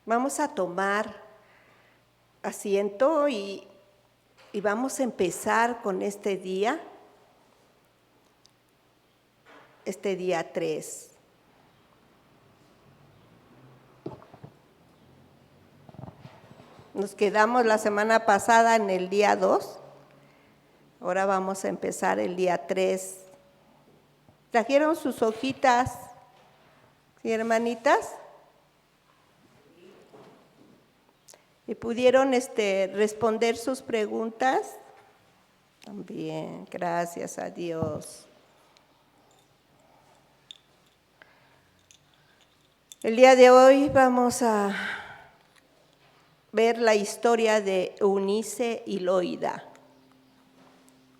Vamos a tomar asiento y vamos a empezar con este día 3. Nos quedamos la semana pasada en el día 2. Ahora vamos a empezar el día 3. ¿Trajeron sus hojitas, sí, hermanitas? ¿Y pudieron responder sus preguntas? También, gracias a Dios. El día de hoy vamos a ver la historia de Eunice y Loida.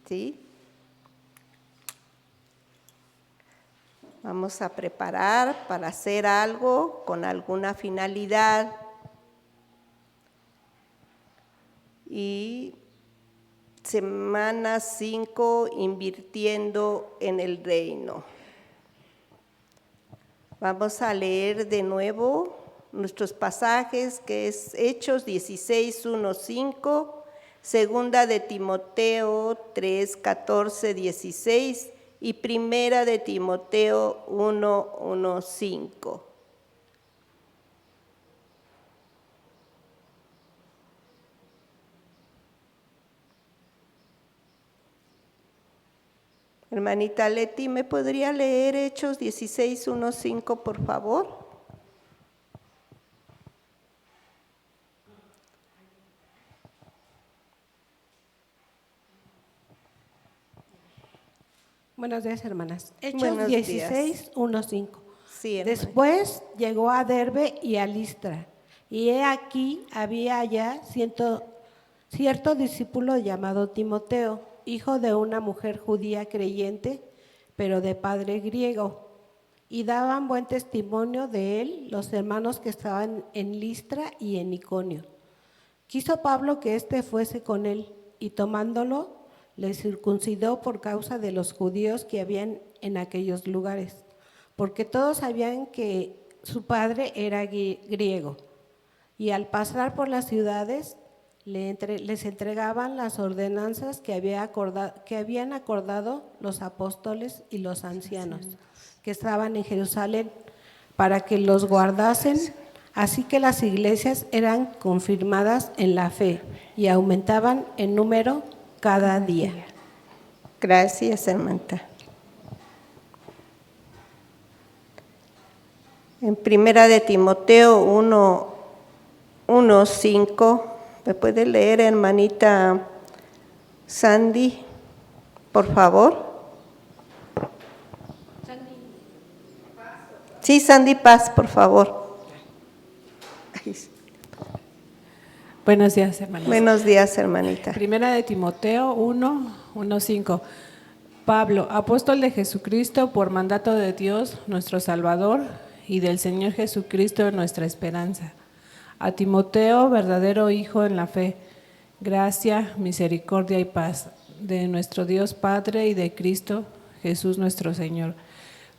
¿Sí? Vamos a preparar para hacer algo con alguna finalidad. Y semana 5, invirtiendo en el reino. Vamos a leer de nuevo nuestros pasajes, que es Hechos 16, 1, 5, Segunda de Timoteo 3, 14, 16 y Primera de Timoteo 1, 1, 5. Hermanita Leti, ¿me podría leer Hechos 16, 1, 5, por favor? Buenos días, hermanas. Hechos Buenos 16, 1, 5. Sí, hermana. Después llegó a Derbe y a Listra, y he aquí había allá cierto discípulo llamado Timoteo, hijo de una mujer judía creyente, pero de padre griego. Y daban buen testimonio de él los hermanos que estaban en Listra y en Iconio. Quiso Pablo que éste fuese con él, y tomándolo, le circuncidó por causa de los judíos que habían en aquellos lugares, porque todos sabían que su padre era griego. Y al pasar por las ciudades, les entregaban las ordenanzas que habían acordado los apóstoles y los ancianos que estaban en Jerusalén, para que los guardasen. Así que las iglesias eran confirmadas en la fe y aumentaban en número cada día. Gracias, hermana. En Primera de Timoteo 1, 5, ¿me puede leer, hermanita Sandy, por favor? Sí, Sandy Paz, por favor. Buenos días, hermanas. Buenos días, hermanita. Primera de Timoteo 1, 1, 5. Pablo, apóstol de Jesucristo, por mandato de Dios, nuestro Salvador, y del Señor Jesucristo, nuestra esperanza. A Timoteo, verdadero hijo en la fe, gracia, misericordia y paz, de nuestro Dios Padre y de Cristo Jesús nuestro Señor.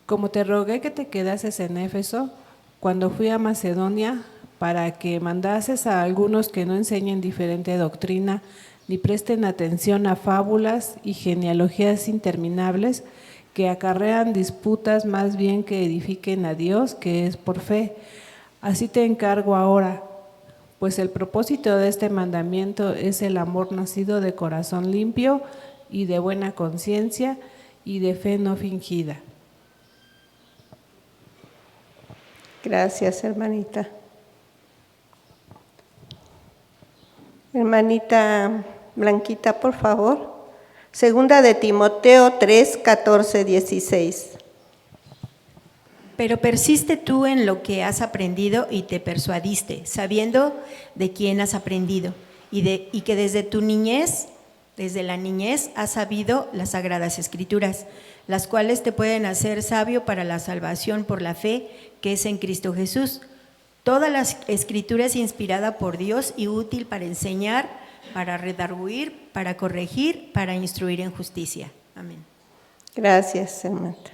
Como te rogué que te quedases en Éfeso, cuando fui a Macedonia, para que mandases a algunos que no enseñen diferente doctrina, ni presten atención a fábulas y genealogías interminables que acarrean disputas más bien que edifiquen a Dios, que es por fe. Así te encargo ahora, pues el propósito de este mandamiento es el amor nacido de corazón limpio y de buena conciencia y de fe no fingida. Gracias, hermanita. Hermanita Blanquita, por favor. Segunda de Timoteo 3, 14, 16. Pero persiste tú en lo que has aprendido y te persuadiste, sabiendo de quién has aprendido y que desde la niñez has sabido las Sagradas Escrituras, las cuales te pueden hacer sabio para la salvación por la fe que es en Cristo Jesús. Toda la Escritura es inspirada por Dios y útil para enseñar, para redarguir, para corregir, para instruir en justicia. Amén. Gracias, hermanita.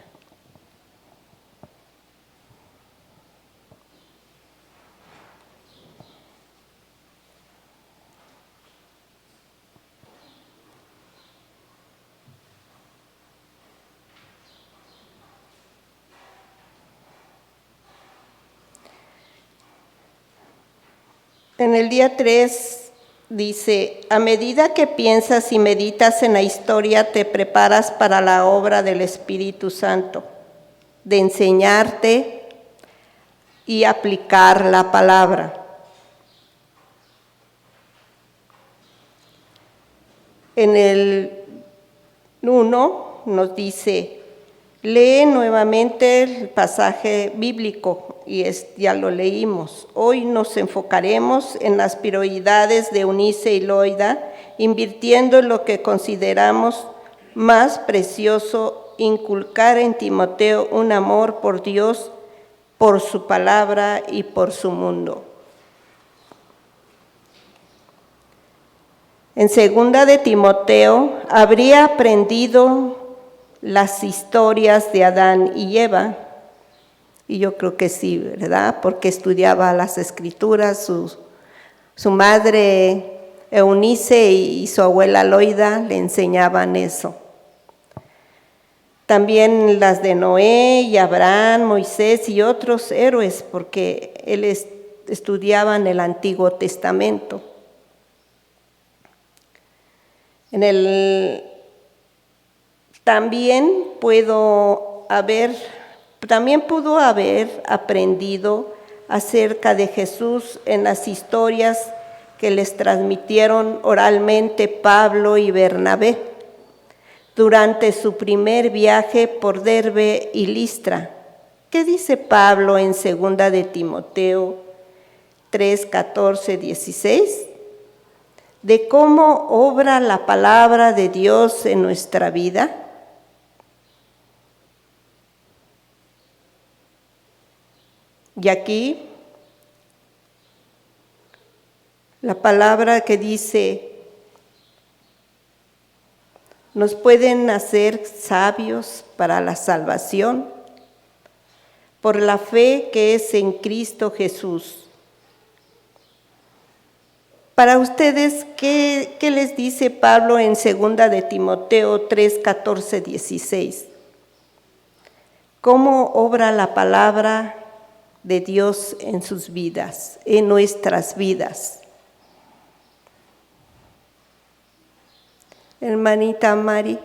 En el día 3 dice, a medida que piensas y meditas en la historia, te preparas para la obra del Espíritu Santo, de enseñarte y aplicar la palabra. En el 1 nos dice, lee nuevamente el pasaje bíblico y ya lo leímos. Hoy nos enfocaremos en las prioridades de Eunice y Loida, invirtiendo en lo que consideramos más precioso, inculcar en Timoteo un amor por Dios, por su palabra y por su mundo. En 2 de Timoteo, habría aprendido las historias de Adán y Eva, y yo creo que sí, ¿verdad? Porque estudiaba las Escrituras, su madre Eunice y su abuela Loida le enseñaban eso. También las de Noé y Abraham, Moisés y otros héroes, porque él estudiaba en el Antiguo Testamento. También pudo haber aprendido acerca de Jesús en las historias que les transmitieron oralmente Pablo y Bernabé durante su primer viaje por Derbe y Listra. ¿Qué dice Pablo en 2 de Timoteo 3, 14, 16? De cómo obra la palabra de Dios en nuestra vida. Y aquí, la palabra que dice, nos pueden hacer sabios para la salvación por la fe que es en Cristo Jesús. Para ustedes, ¿qué les dice Pablo en 2 de Timoteo 3, 14, 16? ¿Cómo obra la palabra de Dios en sus vidas, en nuestras vidas? Hermanita Mari.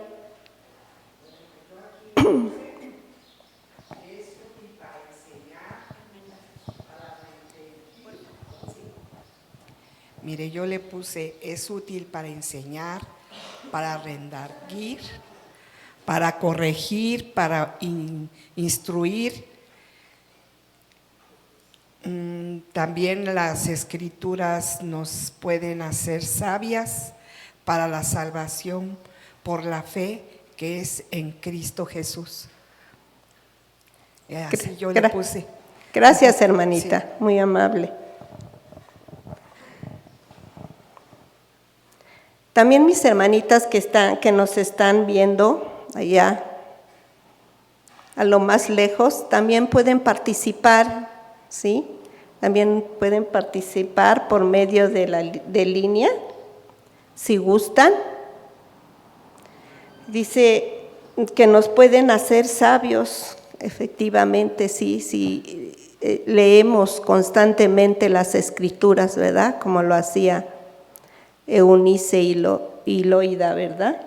Mire, yo le puse, es útil para enseñar, para redarguir, para corregir, para instruir. También las Escrituras nos pueden hacer sabias para la salvación por la fe que es en Cristo Jesús. Así yo le puse. Gracias, hermanita, Sí. muy amable. También mis hermanitas que nos están viendo allá a lo más lejos, también pueden participar, ¿sí? También pueden participar por medio de línea, si gustan. Dice que nos pueden hacer sabios, efectivamente, sí, si leemos constantemente las Escrituras, ¿verdad? Como lo hacía Eunice y Loida, ¿verdad?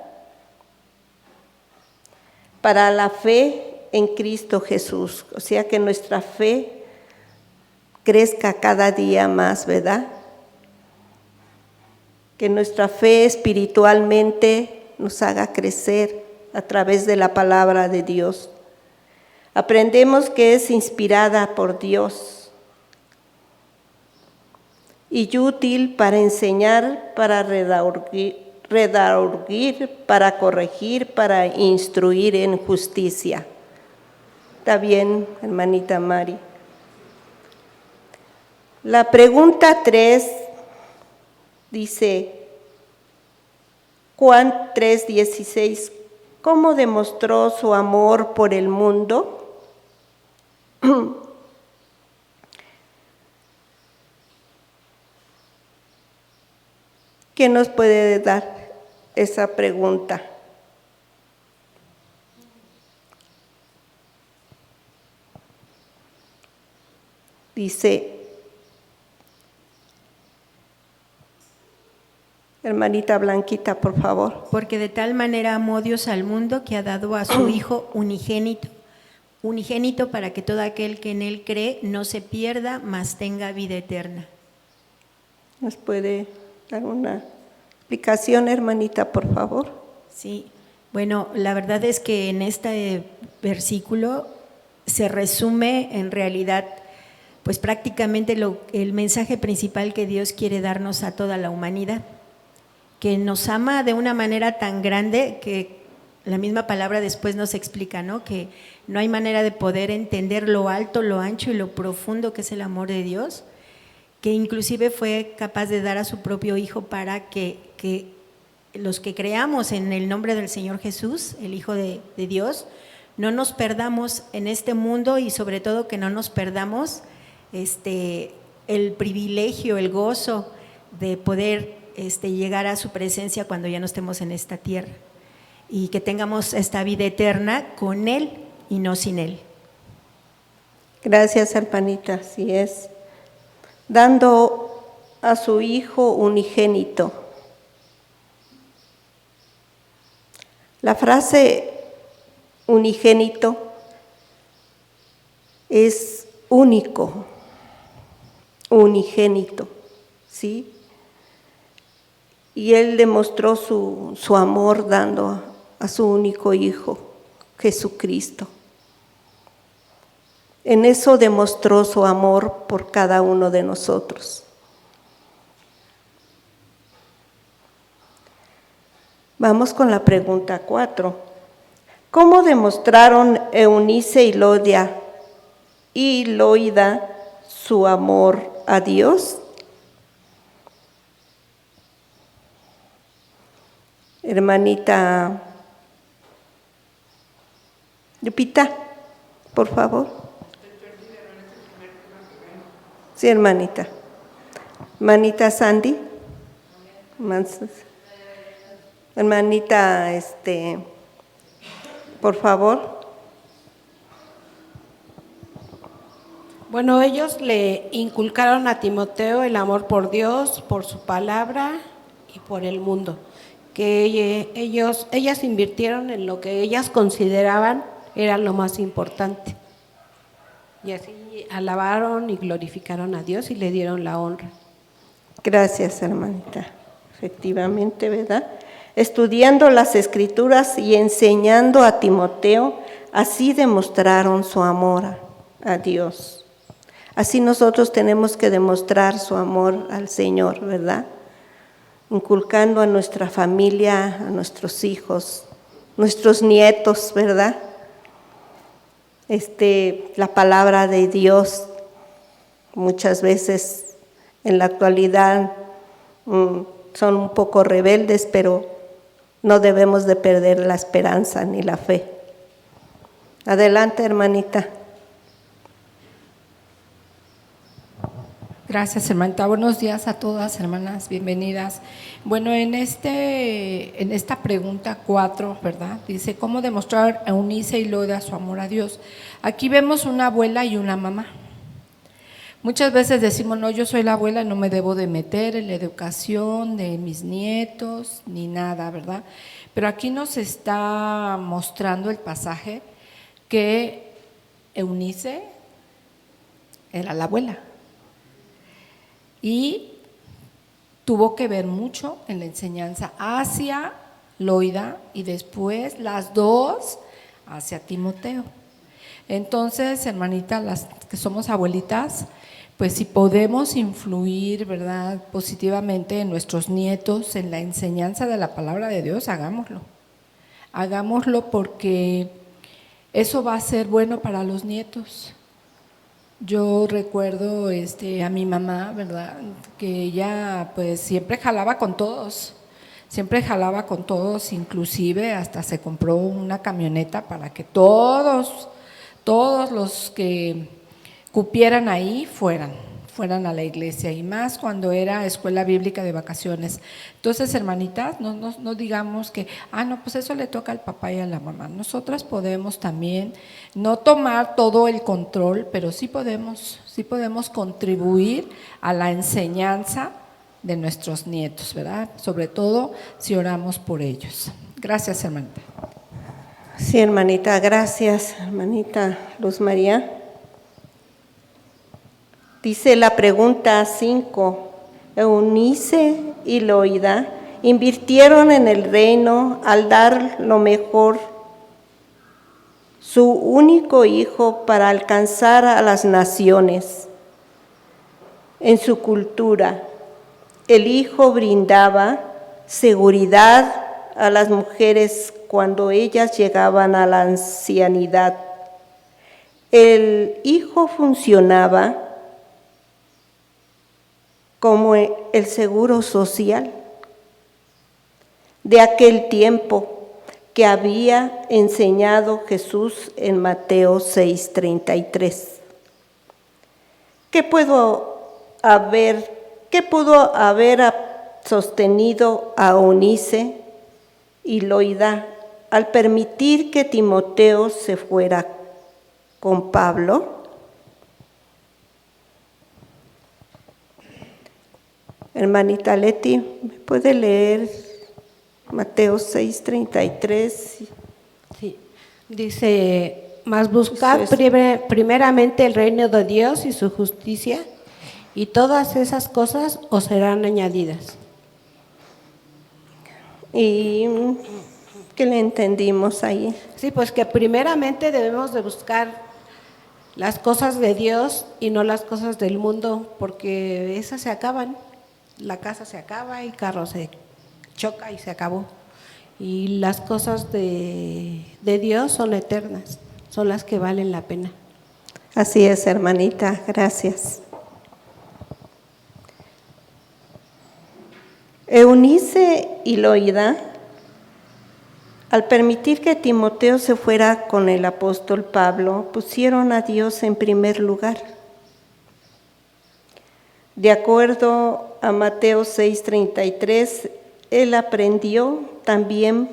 Para la fe en Cristo Jesús, o sea que nuestra fe crezca cada día más, ¿verdad? Que nuestra fe espiritualmente nos haga crecer a través de la palabra de Dios. Aprendemos que es inspirada por Dios y útil para enseñar, para redarguir, para corregir, para instruir en justicia. ¿Está bien, hermanita Mari? La pregunta 3 dice, Juan 3:16, ¿cómo demostró su amor por el mundo? ¿Quién nos puede dar esa pregunta? Dice, Hermanita Blanquita, por favor. Porque de tal manera amó Dios al mundo que ha dado a su Hijo unigénito para que todo aquel que en Él cree no se pierda, mas tenga vida eterna. ¿Nos puede dar una explicación, hermanita, por favor? Sí, bueno, la verdad es que en este versículo se resume en realidad, pues prácticamente el mensaje principal que Dios quiere darnos a toda la humanidad, que nos ama de una manera tan grande que la misma palabra después nos explica, ¿no? Que no hay manera de poder entender lo alto, lo ancho y lo profundo que es el amor de Dios, que inclusive fue capaz de dar a su propio Hijo para que los que creamos en el nombre del Señor Jesús, el Hijo de Dios, no nos perdamos en este mundo y sobre todo que no nos perdamos el privilegio, el gozo de poder llegar a su presencia cuando ya no estemos en esta tierra y que tengamos esta vida eterna con Él y no sin Él. Gracias, hermanita, así es. Dando a su Hijo unigénito. La frase unigénito es único, unigénito, ¿sí? Y Él demostró su amor dando a su único Hijo, Jesucristo. En eso demostró su amor por cada uno de nosotros. Vamos con la pregunta 4. ¿Cómo demostraron Eunice y Loida su amor a Dios? Hermanita Lupita, por favor. Sí, hermanita. Hermanita Sandy. Hermanita, por favor. Bueno, ellos le inculcaron a Timoteo el amor por Dios, por su palabra y por el mundo, que ellas invirtieron en lo que ellas consideraban era lo más importante. Y así alabaron y glorificaron a Dios y le dieron la honra. Gracias, hermanita. Efectivamente, ¿verdad? Estudiando las Escrituras y enseñando a Timoteo, así demostraron su amor a Dios. Así nosotros tenemos que demostrar su amor al Señor, ¿verdad? Inculcando a nuestra familia, a nuestros hijos, nuestros nietos, ¿verdad? La palabra de Dios, muchas veces en la actualidad son un poco rebeldes, pero no debemos de perder la esperanza ni la fe. Adelante, hermanita. Gracias, hermanita. Buenos días a todas, hermanas, bienvenidas. Bueno, en esta pregunta 4, ¿verdad? Dice, ¿cómo demostrar a Eunice y Loida su amor a Dios? Aquí vemos una abuela y una mamá. Muchas veces decimos, no, yo soy la abuela y no me debo de meter en la educación de mis nietos, ni nada, ¿verdad? Pero aquí nos está mostrando el pasaje que Eunice era la abuela. Y tuvo que ver mucho en la enseñanza hacia Loida y después las dos hacia Timoteo. Entonces, hermanita, las que somos abuelitas, pues si podemos influir, ¿verdad?, positivamente en nuestros nietos, en la enseñanza de la palabra de Dios, hagámoslo. Hagámoslo porque eso va a ser bueno para los nietos. Yo recuerdo a mi mamá, ¿verdad?, que ella pues siempre jalaba con todos, inclusive hasta se compró una camioneta para que todos los que cupieran ahí fueran a la iglesia, y más cuando era escuela bíblica de vacaciones. Entonces, hermanitas, no digamos que, no, pues eso le toca al papá y a la mamá. Nosotras podemos también no tomar todo el control, pero sí podemos contribuir a la enseñanza de nuestros nietos, ¿verdad? Sobre todo si oramos por ellos. Gracias, hermanita. Sí, hermanita, gracias, hermanita Luz María. Dice la pregunta 5, Eunice y Loida invirtieron en el reino al dar lo mejor, su único hijo, para alcanzar a las naciones. En su cultura, el hijo brindaba seguridad a las mujeres cuando ellas llegaban a la ancianidad. El hijo funcionaba como el seguro social de aquel tiempo que había enseñado Jesús en Mateo 6:33. ¿Qué pudo haber sostenido a Eunice y Loida al permitir que Timoteo se fuera con Pablo? Hermanita Leti, ¿me puede leer Mateo 6:33? Sí, dice, mas buscad Eso es. primeramente el reino de Dios y su justicia, y todas esas cosas os serán añadidas. ¿Y qué le entendimos ahí? Sí, pues que primeramente debemos de buscar las cosas de Dios y no las cosas del mundo, porque esas se acaban. La casa se acaba, el carro se choca y se acabó. Y las cosas de Dios son eternas, son las que valen la pena. Así es, hermanita, gracias. Eunice y Loida, al permitir que Timoteo se fuera con el apóstol Pablo, pusieron a Dios en primer lugar. De acuerdo a Mateo 6:33, él aprendió también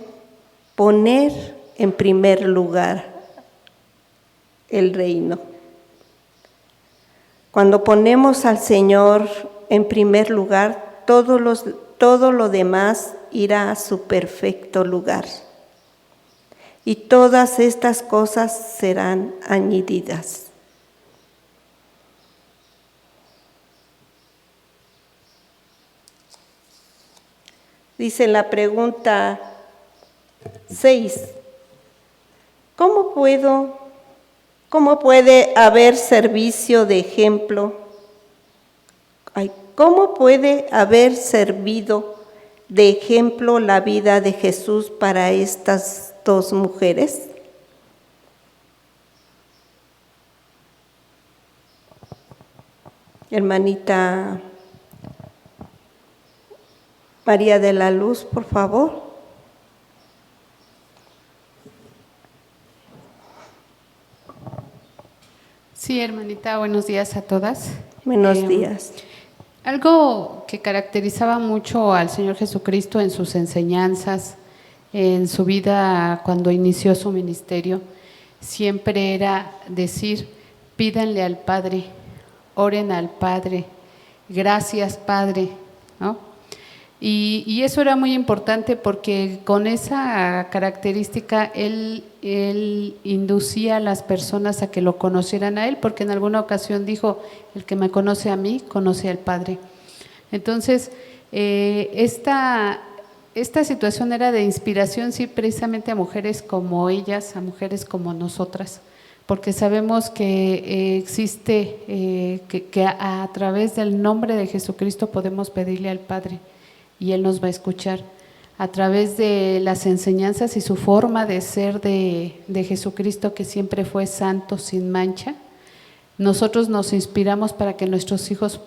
poner en primer lugar el reino. Cuando ponemos al Señor en primer lugar, todo lo demás irá a su perfecto lugar. Y todas estas cosas serán añadidas. Dice la pregunta 6, ¿cómo puede haber servicio de ejemplo? ¿Cómo puede haber servido de ejemplo la vida de Jesús para estas dos mujeres? Hermanita María de la Luz, por favor. Sí, hermanita, buenos días a todas. Buenos días. Algo que caracterizaba mucho al Señor Jesucristo en sus enseñanzas, en su vida cuando inició su ministerio, siempre era decir, pídanle al Padre, oren al Padre, gracias Padre, ¿no? Y eso era muy importante porque con esa característica él inducía a las personas a que lo conocieran a él, porque en alguna ocasión dijo, el que me conoce a mí, conoce al Padre. Entonces, esta situación era de inspiración, sí, precisamente a mujeres como ellas, a mujeres como nosotras, porque sabemos que existe, que a través del nombre de Jesucristo podemos pedirle al Padre y Él nos va a escuchar. A través de las enseñanzas y su forma de ser de Jesucristo, que siempre fue santo, sin mancha, nosotros nos inspiramos para que nuestros hijos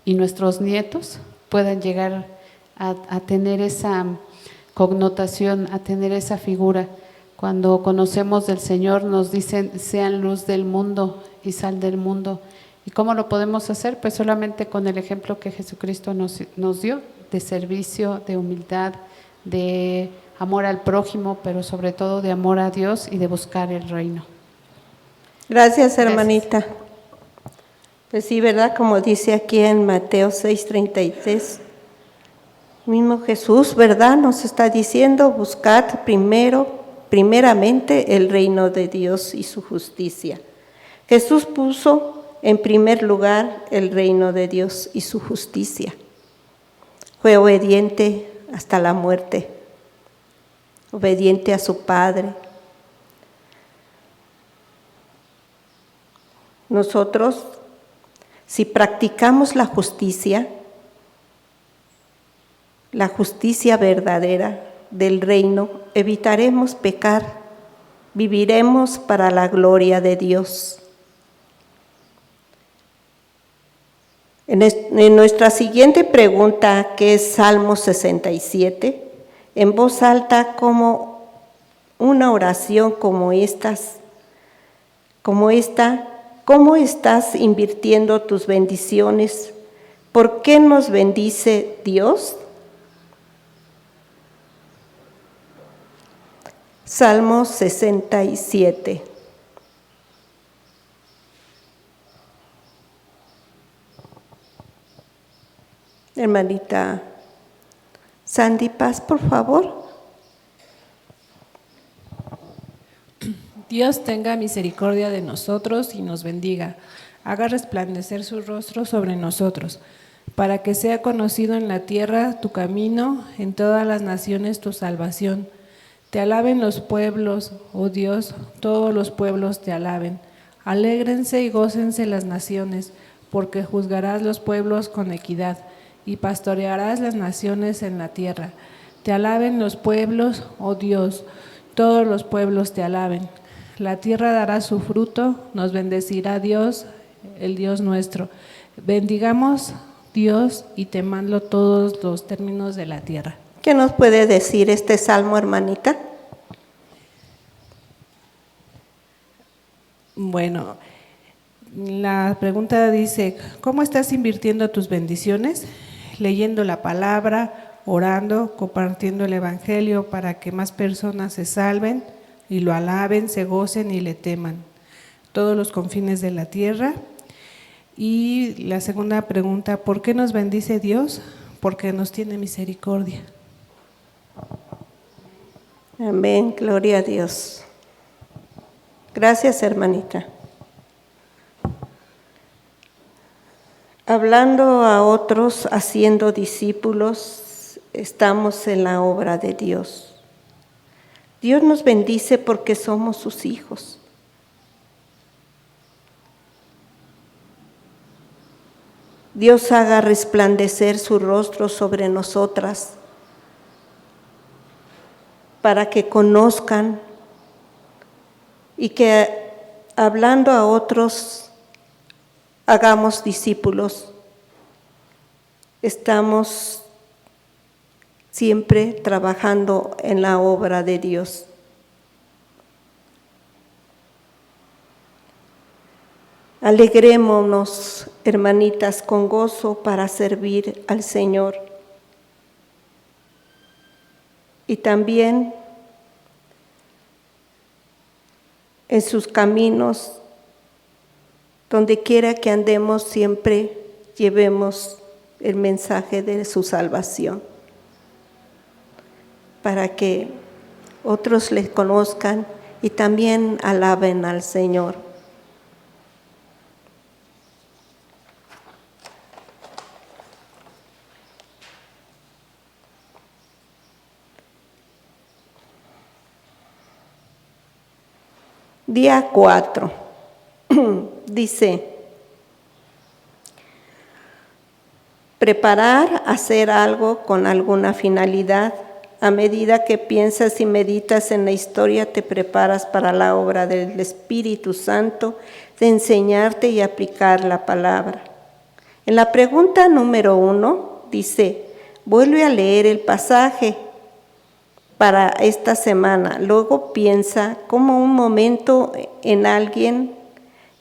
y nuestros nietos puedan llegar a tener esa connotación, a tener esa figura. Cuando conocemos del Señor nos dicen, sean luz del mundo y sal del mundo. ¿Y cómo lo podemos hacer? Pues solamente con el ejemplo que Jesucristo nos dio, de servicio, de humildad, de amor al prójimo, pero sobre todo de amor a Dios y de buscar el reino. Gracias, hermanita. Pues sí, ¿verdad? Como dice aquí en Mateo 6:33, Mismo Jesús, ¿verdad? Nos está diciendo, buscad primeramente el reino de Dios y su justicia. Jesús puso en primer lugar el reino de Dios y su justicia. Fue obediente hasta la muerte, obediente a su Padre. Nosotros, si practicamos la justicia verdadera del reino, evitaremos pecar, viviremos para la gloria de Dios. En nuestra siguiente pregunta, que es Salmo 67, en voz alta, como una oración como esta, ¿cómo estás invirtiendo tus bendiciones? ¿Por qué nos bendice Dios? Salmo 67. Hermanita Sandy Paz, por favor. Dios tenga misericordia de nosotros y nos bendiga. Haga resplandecer su rostro sobre nosotros, para que sea conocido en la tierra tu camino, en todas las naciones tu salvación. Te alaben los pueblos, oh Dios, todos los pueblos te alaben. Alégrense y gócense las naciones, porque juzgarás los pueblos con equidad y pastorearás las naciones en la tierra. Te alaben los pueblos, oh Dios, todos los pueblos te alaben. La tierra dará su fruto, nos bendecirá Dios, el Dios nuestro. Bendigamos Dios y temadlo todos los términos de la tierra. ¿Qué nos puede decir este salmo, hermanita? Bueno, la pregunta dice, ¿cómo estás invirtiendo tus bendiciones? Leyendo la palabra, orando, compartiendo el evangelio para que más personas se salven y lo alaben, se gocen y le teman. Todos los confines de la tierra. Y la segunda pregunta, ¿por qué nos bendice Dios? Porque nos tiene misericordia. Amén, gloria a Dios. Gracias, hermanita. Hablando a otros, haciendo discípulos, estamos en la obra de Dios. Dios nos bendice porque somos sus hijos. Dios haga resplandecer su rostro sobre nosotras para que conozcan y que hablando a otros hagamos discípulos. Estamos siempre trabajando en la obra de Dios. Alegrémonos, hermanitas, con gozo para servir al Señor. Y también en sus caminos, donde quiera que andemos, siempre llevemos el mensaje de su salvación, para que otros les conozcan y también alaben al Señor. Día 4, dice, preparar, hacer algo con alguna finalidad. A medida que piensas y meditas en la historia, te preparas para la obra del Espíritu Santo de enseñarte y aplicar la palabra. En la pregunta número 1 dice, vuelve a leer el pasaje para esta semana. Luego piensa como un momento en alguien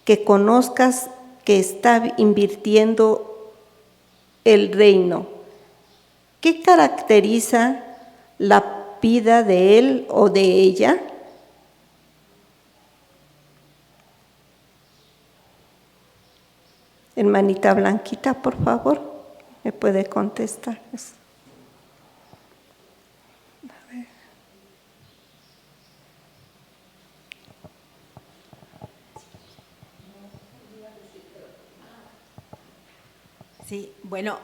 que conozcas que está invirtiendo el reino. ¿Qué caracteriza la vida de él o de ella? Hermanita Blanquita, por favor, ¿me puede contestar? Sí, bueno,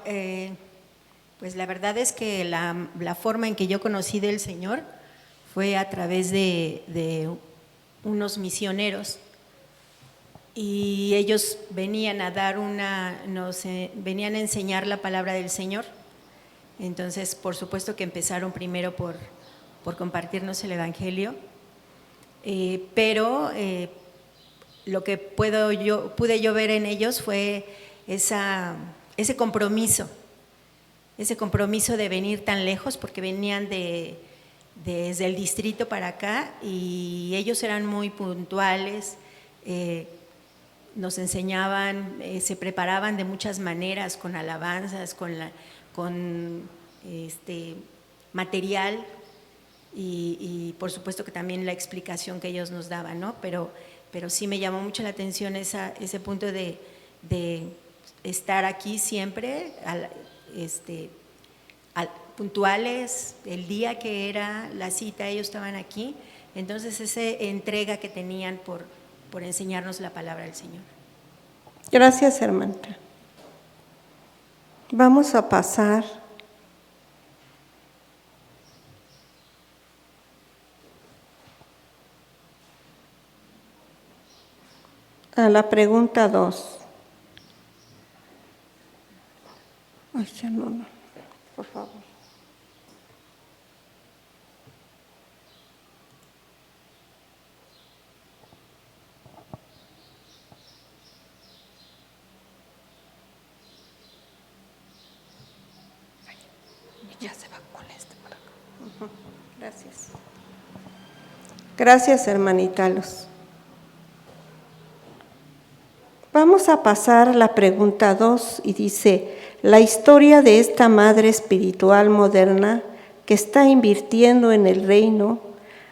pues la verdad es que la forma en que yo conocí del Señor fue a través de unos misioneros, y ellos venían a dar venían a enseñar la palabra del Señor. Entonces, por supuesto que empezaron primero por compartirnos el Evangelio, pero lo que pude yo ver en ellos fue ese compromiso de venir tan lejos, porque venían desde el distrito para acá, y ellos eran muy puntuales, nos enseñaban, se preparaban de muchas maneras, con alabanzas, con material, y por supuesto que también la explicación que ellos nos daban, ¿no? Pero sí me llamó mucho la atención ese punto de estar aquí siempre, puntuales, el día que era la cita ellos estaban aquí. Entonces esa entrega que tenían por enseñarnos la palabra del Señor. Gracias, hermanita. Vamos a pasar a la pregunta 2. Ay, ya no, por favor. Ya se va con este para acá. Gracias. Gracias, hermanita Luz. Vamos a pasar a la pregunta 2 y dice: la historia de esta madre espiritual moderna que está invirtiendo en el reino.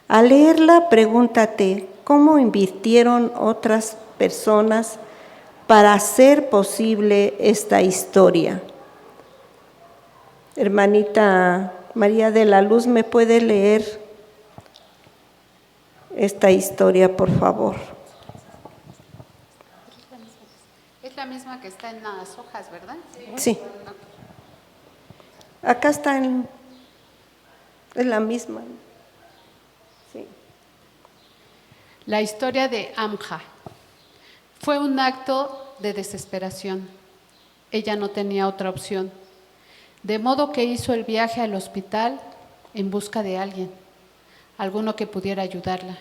Al leerla, pregúntate cómo invirtieron otras personas para hacer posible esta historia. Hermanita María de la Luz, ¿me puede leer esta historia, por favor? Es la misma que está en las hojas, ¿verdad? Sí. Acá está es la misma. Sí. La historia de Amja fue un acto de desesperación. Ella no tenía otra opción, de modo que hizo el viaje al hospital en busca de alguno que pudiera ayudarla.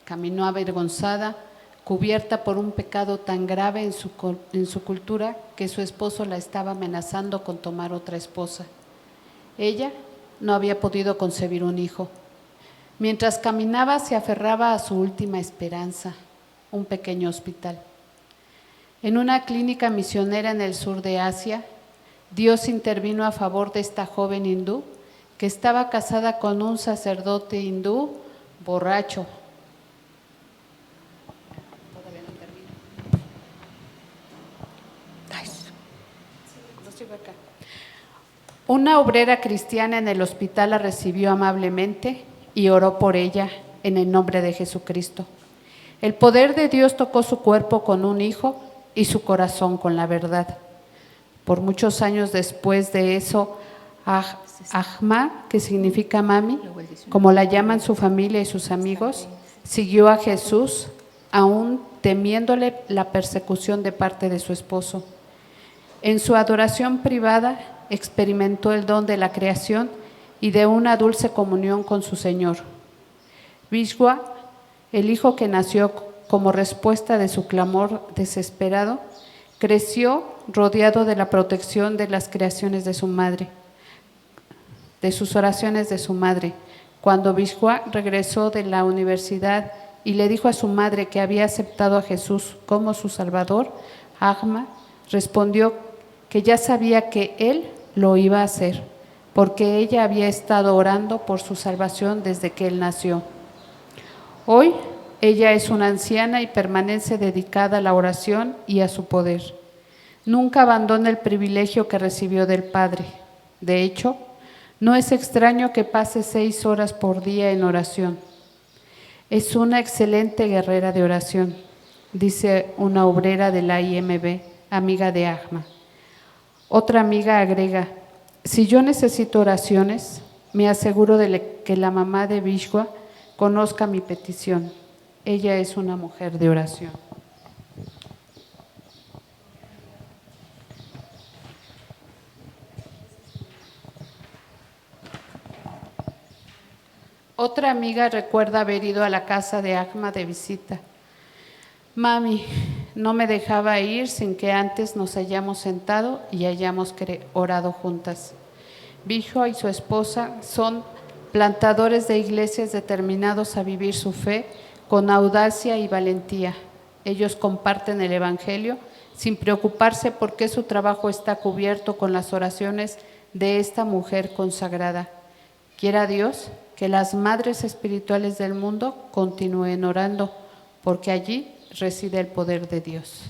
Caminó avergonzada, cubierta por un pecado tan grave en su cultura que su esposo la estaba amenazando con tomar otra esposa. Ella no había podido concebir un hijo. Mientras caminaba, se aferraba a su última esperanza, un pequeño hospital. En una clínica misionera en el sur de Asia, Dios intervino a favor de esta joven hindú que estaba casada con un sacerdote hindú borracho. Una obrera cristiana en el hospital la recibió amablemente y oró por ella en el nombre de Jesucristo. El poder de Dios tocó su cuerpo con un hijo y su corazón con la verdad. Por muchos años después de eso, Ahma, que significa mami, como la llaman su familia y sus amigos, siguió a Jesús, aún temiéndole la persecución de parte de su esposo. En su adoración privada, experimentó el don de la creación y de una dulce comunión con su Señor. Vishwa, el hijo que nació como respuesta de su clamor desesperado, creció rodeado de la protección de las creaciones de su madre, de sus oraciones de su madre. Cuando Vishwa regresó de la universidad y le dijo a su madre que había aceptado a Jesús como su Salvador, Ahma respondió que ya sabía que él lo iba a hacer, porque ella había estado orando por su salvación desde que él nació. Hoy ella es una anciana y permanece dedicada a la oración y a su poder. Nunca abandona el privilegio que recibió del Padre. De hecho, no es extraño que pase 6 horas por día en oración. Es una excelente guerrera de oración, dice una obrera de la IMB, amiga de Ahma. Otra amiga agrega, si yo necesito oraciones, me aseguro que la mamá de Vishwa conozca mi petición. Ella es una mujer de oración. Otra amiga recuerda haber ido a la casa de Agma de visita. Mami no me dejaba ir sin que antes nos hayamos sentado y hayamos orado juntas. Vishwa y su esposa son plantadores de iglesias determinados a vivir su fe con audacia y valentía. Ellos comparten el Evangelio sin preocuparse porque su trabajo está cubierto con las oraciones de esta mujer consagrada. Quiera Dios que las madres espirituales del mundo continúen orando, porque allí reside el poder de Dios.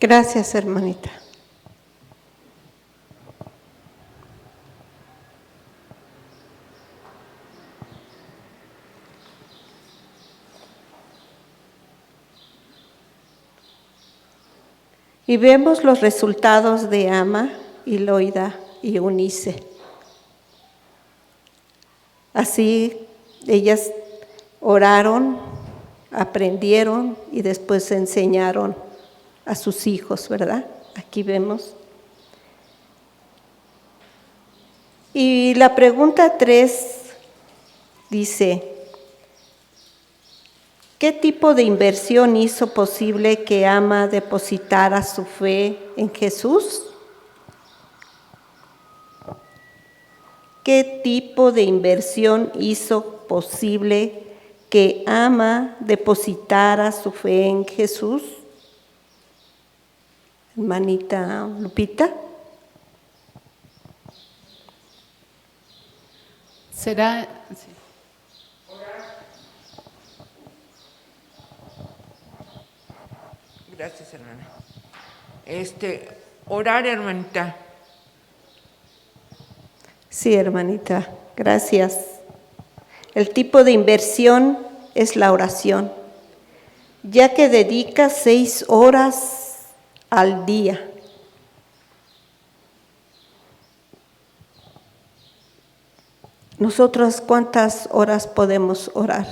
Gracias, hermanita. Y vemos los resultados de Ama, y Loida y Eunice. Así ellas oraron, aprendieron y después enseñaron a sus hijos, ¿verdad? Aquí vemos. Y la pregunta 3 dice, ¿qué tipo de inversión hizo posible que Ama depositara su fe en Jesús? ¿Qué tipo de inversión hizo posible que Ama depositara su fe en Jesús? Hermanita Lupita. ¿Será? Sí. Gracias, hermana. Orar, hermanita. Sí, hermanita, gracias. El tipo de inversión es la oración, ya que dedica 6 horas al día. Nosotros, ¿cuántas horas podemos orar?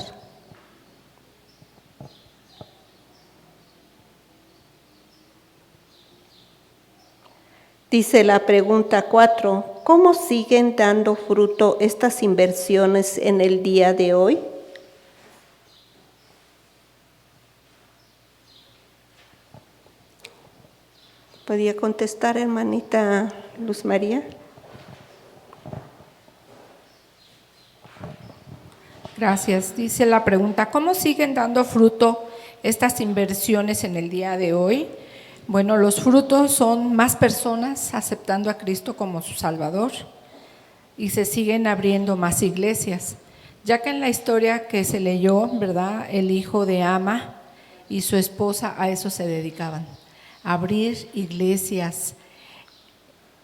Dice la pregunta 4, ¿cómo siguen dando fruto estas inversiones en el día de hoy? ¿Podría contestar, hermanita Luz María? Gracias. Dice la pregunta, ¿cómo siguen dando fruto estas inversiones en el día de hoy? Bueno, los frutos son más personas aceptando a Cristo como su Salvador y se siguen abriendo más iglesias, ya que en la historia que se leyó, ¿verdad? El hijo de Ama y su esposa a eso se dedicaban, a abrir iglesias.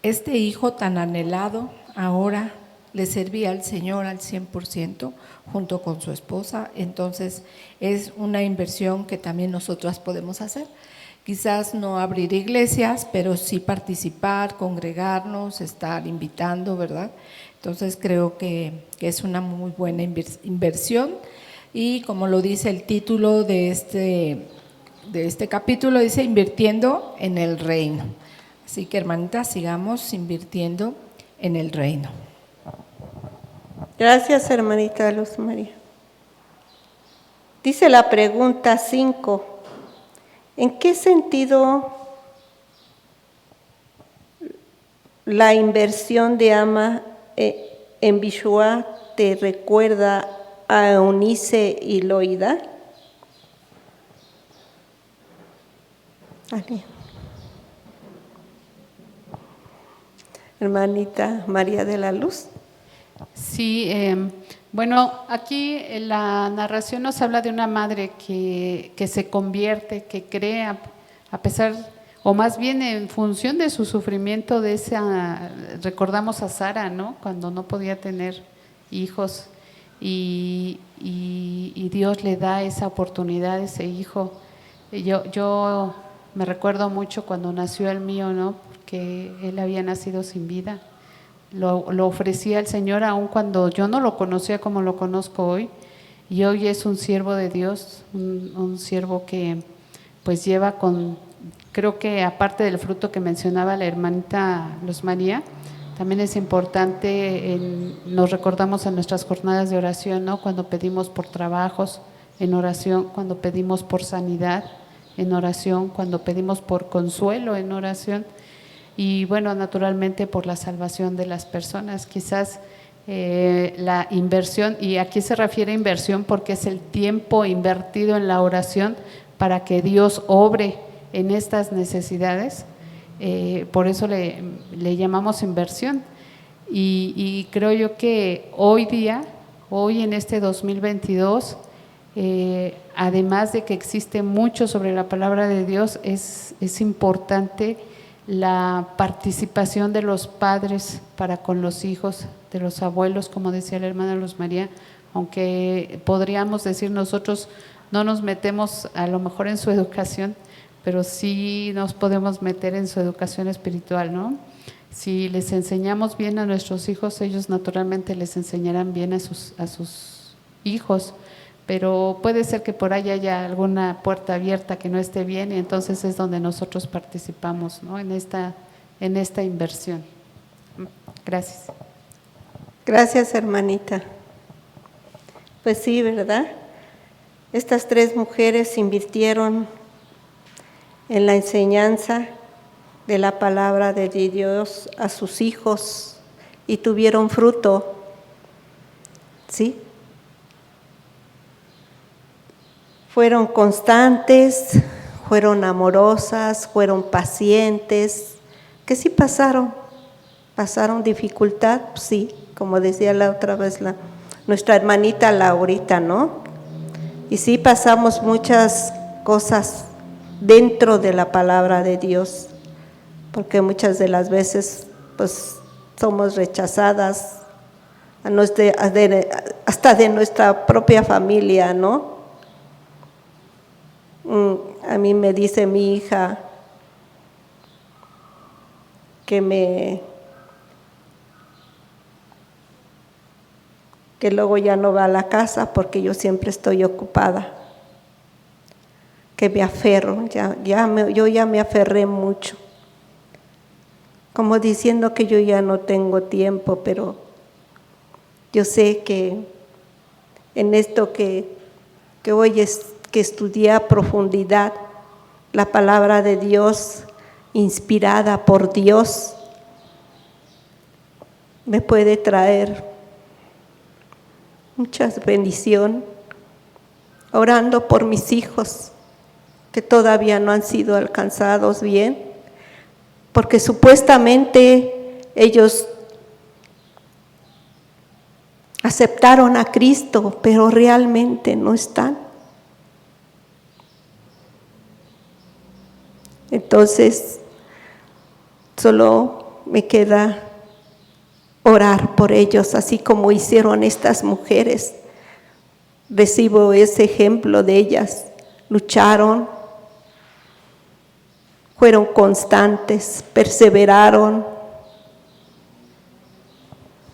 Este hijo tan anhelado ahora le servía al Señor al 100% junto con su esposa, entonces es una inversión que también nosotras podemos hacer. Quizás no abrir iglesias, pero sí participar, congregarnos, estar invitando, ¿verdad? Entonces creo que es una muy buena inversión y como lo dice el título de este capítulo, dice invirtiendo en el reino. Así que hermanitas, sigamos invirtiendo en el reino. Gracias, hermanita Luz María. Dice la pregunta 5. ¿En qué sentido la inversión de Ama en Vishwa te recuerda a Eunice y Loida? Hermanita María de la Luz. Sí, bueno, aquí la narración nos habla de una madre que se convierte, que cree a pesar, o más bien en función de su sufrimiento de recordamos a Sara, ¿no? Cuando no podía tener hijos y Dios le da esa oportunidad a ese hijo. Yo me recuerdo mucho cuando nació el mío, ¿no? Porque él había nacido sin vida. Lo ofrecía al Señor aun cuando yo no lo conocía como lo conozco hoy. Y hoy es un siervo de Dios, un siervo que pues lleva con, creo que aparte del fruto que mencionaba la hermanita Luz María, también es importante, nos recordamos en nuestras jornadas de oración, ¿no? Cuando pedimos por trabajos, en oración, cuando pedimos por sanidad, en oración, cuando pedimos por consuelo, en oración, y bueno, naturalmente por la salvación de las personas. Quizás la inversión, y aquí se refiere a inversión porque es el tiempo invertido en la oración para que Dios obre en estas necesidades, por eso le llamamos inversión. Y creo yo que hoy día, hoy en este 2022, además de que existe mucho sobre la palabra de Dios, es importante la participación de los padres para con los hijos, de los abuelos, como decía la hermana Luz María, aunque podríamos decir nosotros no nos metemos a lo mejor en su educación, pero sí nos podemos meter en su educación espiritual, ¿no? Si les enseñamos bien a nuestros hijos, ellos naturalmente les enseñarán bien a sus hijos, pero puede ser que por ahí haya alguna puerta abierta que no esté bien, y entonces es donde nosotros participamos, ¿no? en esta inversión. Gracias. Gracias, hermanita. Pues sí, ¿verdad? Estas tres mujeres invirtieron en la enseñanza de la palabra de Dios a sus hijos y tuvieron fruto, ¿sí? Fueron constantes, fueron amorosas, fueron pacientes, que sí pasaron dificultad, sí, como decía la otra vez nuestra hermanita Laurita, ¿no? Y sí pasamos muchas cosas dentro de la palabra de Dios, porque muchas de las veces pues somos rechazadas hasta de nuestra propia familia, ¿no? A mí me dice mi hija que luego ya no va a la casa porque yo siempre estoy ocupada, que me aferro, yo ya me aferré mucho, como diciendo que yo ya no tengo tiempo, pero yo sé que en esto que hoy que estudié a profundidad la palabra de Dios, inspirada por Dios, me puede traer mucha bendición, orando por mis hijos que todavía no han sido alcanzados bien, porque supuestamente ellos aceptaron a Cristo, pero realmente no están. Entonces, solo me queda orar por ellos, así como hicieron estas mujeres. Recibo ese ejemplo de ellas. Lucharon, fueron constantes, perseveraron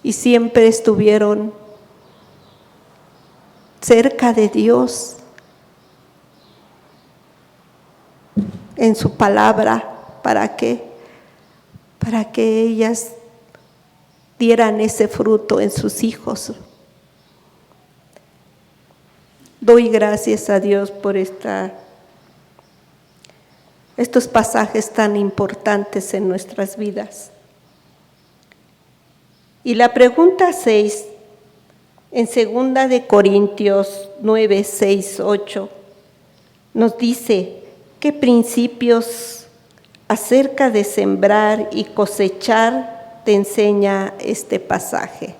y siempre estuvieron cerca de Dios en su palabra. ¿Para qué? Para que ellas dieran ese fruto en sus hijos. Doy gracias a Dios por estos pasajes tan importantes en nuestras vidas. Y la pregunta 6, en 2 de Corintios 9, 6, 8, nos dice: ¿qué principios acerca de sembrar y cosechar te enseña este pasaje?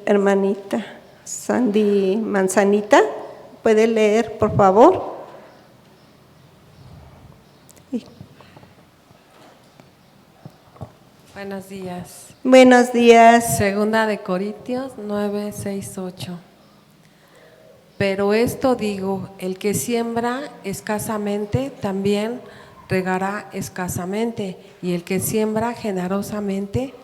Hermanita Sandy Manzanita, ¿puede leer, por favor? Buenos días. Buenos días. Segunda de Corintios 9, 6, 8. Pero esto digo, el que siembra escasamente también regará escasamente, y el que siembra generosamente,